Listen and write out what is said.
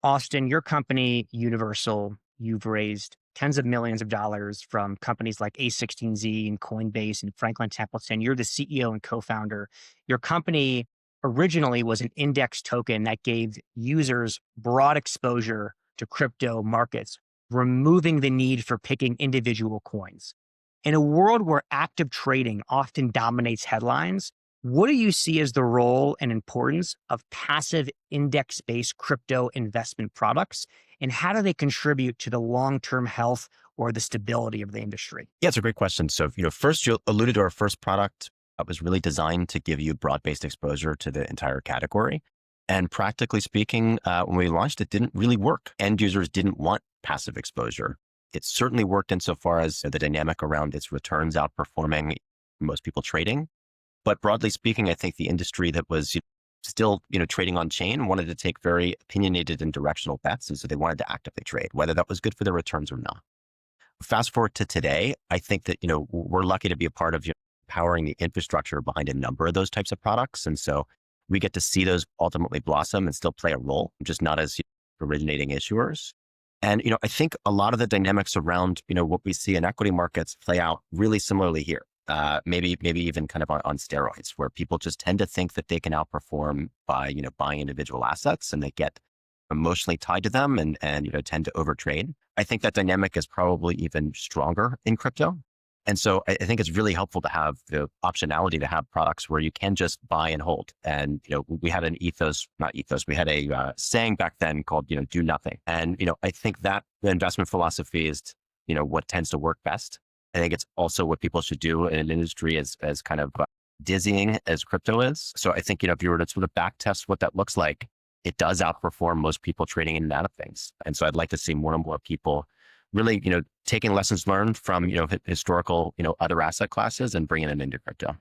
Austin, your company, Universal, you've raised tens of millions of dollars from companies like a16z and Coinbase and Franklin Templeton. You're the CEO and co-founder. Your company originally was an index token that gave users broad exposure to crypto markets, removing the need for picking individual coins. In a world where active trading often dominates headlines, what do you see as the role and importance of passive index-based crypto investment products? And how do they contribute to the long-term health or the stability of the industry? Yeah, it's a great question. So, first you alluded to our first product that was really designed to give you broad-based exposure to the entire category. And practically speaking, when we launched, it didn't really work. End users didn't want passive exposure. It certainly worked insofar as the dynamic around its returns outperforming most people trading. But broadly speaking, I think the industry that was still, trading on chain wanted to take very opinionated and directional bets. And so they wanted to actively trade, whether that was good for their returns or not. Fast forward to today, I think that, we're lucky to be a part of powering the infrastructure behind a number of those types of products. And so we get to see those ultimately blossom and still play a role, just not as originating issuers. And, I think a lot of the dynamics around, what we see in equity markets play out really similarly here. Maybe even kind of on steroids, where people just tend to think that they can outperform by, buying individual assets, and they get emotionally tied to them and tend to overtrade. I think that dynamic is probably even stronger in crypto. And so I think it's really helpful to have the optionality to have products where you can just buy and hold. And, we had we had a saying back then called, do nothing. And, I think that the investment philosophy is, what tends to work best. I think it's also what people should do in an industry as kind of dizzying as crypto is. So I think, if you were to sort of back test what that looks like, it does outperform most people trading in and out of things. And so I'd like to see more and more people really, taking lessons learned from, historical, other asset classes and bringing it into crypto.